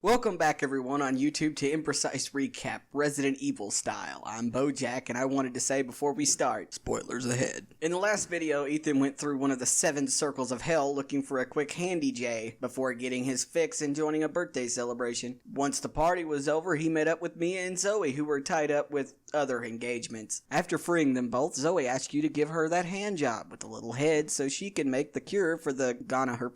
Welcome back everyone on YouTube to Imprecise Recap, Resident Evil style. I'm Bojack and I wanted to say before we start, spoilers ahead. In the last video, Ethan went through one of the 7 circles of hell looking for a quick handy J before getting his fix and joining a birthday celebration. Once the party was over, he met up with Mia and Zoe, who were tied up with other engagements. After freeing them both, Zoe asked you to give her that hand job with the little head so she can make the cure for the gonorrhea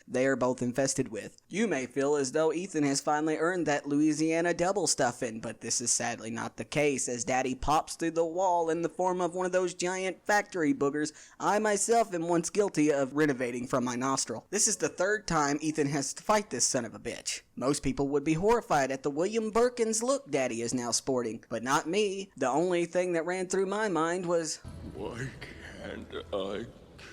they are both infested with. You may feel as though Ethan has finally earned that Louisiana double stuffing, but this is sadly not the case, as Daddy pops through the wall in the form of one of those giant factory boogers I myself am once guilty of renovating from my nostril. This is the 3rd time Ethan has to fight this son of a bitch. Most people would be horrified at the William Birkins look Daddy is now sporting, but not me. The only thing that ran through my mind was, why can't I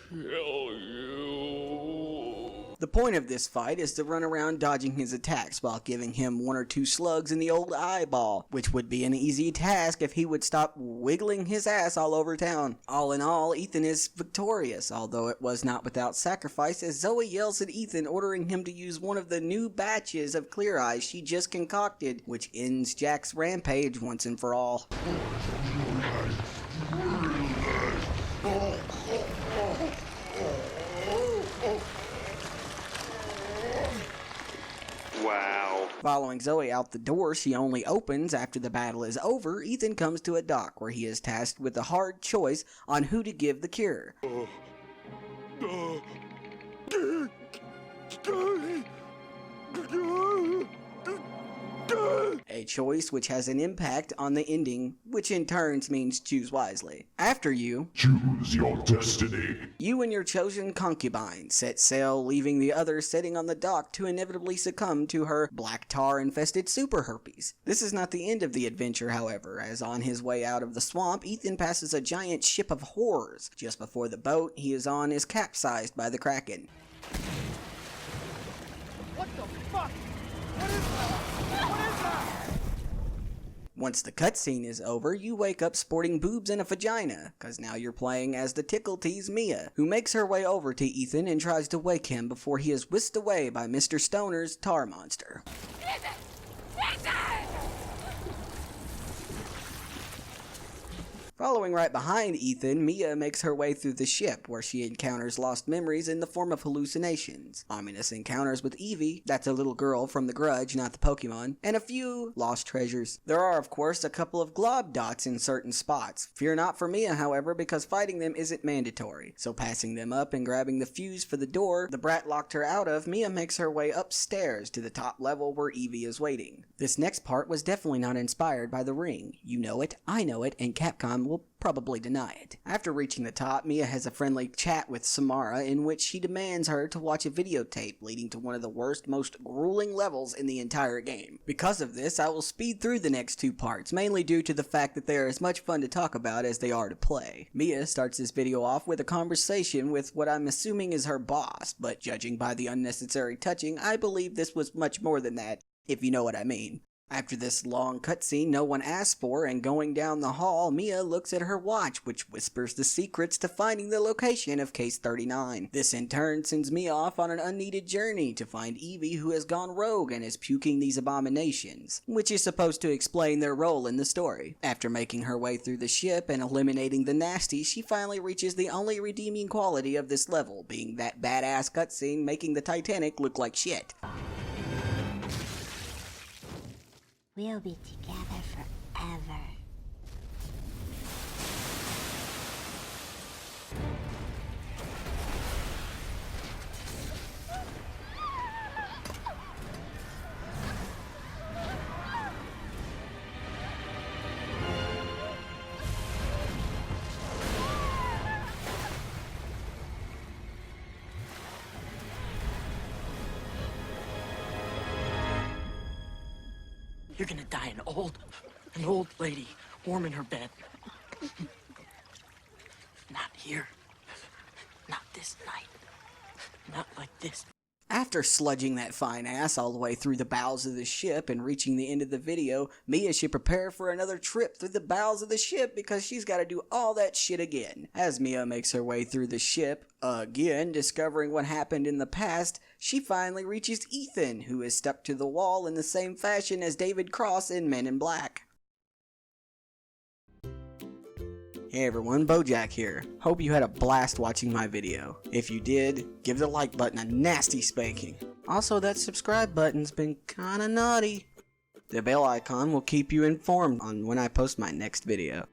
kill you? The point of this fight is to run around dodging his attacks while giving him 1 or 2 slugs in the old eyeball, which would be an easy task if he would stop wiggling his ass all over town. All in all, Ethan is victorious, although it was not without sacrifice, as Zoe yells at Ethan, ordering him to use one of the new batches of Clear Eyes she just concocted, which ends Jack's rampage once and for all. Wow. Following Zoe out the door she only opens after the battle is over, Ethan comes to a dock where he is tasked with a hard choice on who to give the cure. A choice which has an impact on the ending, which in turn means choose wisely. After you choose your destiny, you and your chosen concubine set sail, leaving the other sitting on the dock to inevitably succumb to her black tar infested super herpes. This is not the end of the adventure, however, as on his way out of the swamp, Ethan passes a giant ship of horrors. Just before the boat he is on is capsized by the Kraken. What the fuck? What is that? Once the cutscene is over, you wake up sporting boobs and a vagina, cause now you're playing as the tickle tease Mia, who makes her way over to Ethan and tries to wake him before he is whisked away by Mr. Stoner's tar monster. Following right behind Ethan, Mia makes her way through the ship, where she encounters lost memories in the form of hallucinations, ominous encounters with Evie, that's a little girl from The Grudge, not the Pokemon, and a few lost treasures. There are, of course, a couple of glob dots in certain spots. Fear not for Mia, however, because fighting them isn't mandatory, so passing them up and grabbing the fuse for the door the brat locked her out of, Mia makes her way upstairs to the top level where Evie is waiting. This next part was definitely not inspired by The Ring. You know it, I know it, and Capcom will probably deny it. After reaching the top, Mia has a friendly chat with Samara in which she demands her to watch a videotape, leading to one of the worst, most grueling levels in the entire game. Because of this, I will speed through the next 2 parts, mainly due to the fact that they are as much fun to talk about as they are to play. Mia starts this video off with a conversation with what I'm assuming is her boss, but judging by the unnecessary touching, I believe this was much more than that, if you know what I mean. After this long cutscene no one asked for and going down the hall, Mia looks at her watch, which whispers the secrets to finding the location of Case 39. This in turn sends Mia off on an unneeded journey to find Evie, who has gone rogue and is puking these abominations, which is supposed to explain their role in the story. After making her way through the ship and eliminating the nasty, she finally reaches the only redeeming quality of this level, being that badass cutscene making the Titanic look like shit. We'll be together forever. You're gonna die an old lady, warm in her bed. Not here. Not this this night. Not like this. After sludging that fine ass all the way through the bowels of the ship and reaching the end of the video, Mia should prepare for another trip through the bowels of the ship because she's got to do all that shit again. As Mia makes her way through the ship, again discovering what happened in the past, she finally reaches Ethan, who is stuck to the wall in the same fashion as David Cross in Men in Black. Hey everyone, Bojack here. Hope you had a blast watching my video. If you did, give the like button a nasty spanking. Also, that subscribe button's been kinda naughty. The bell icon will keep you informed on when I post my next video.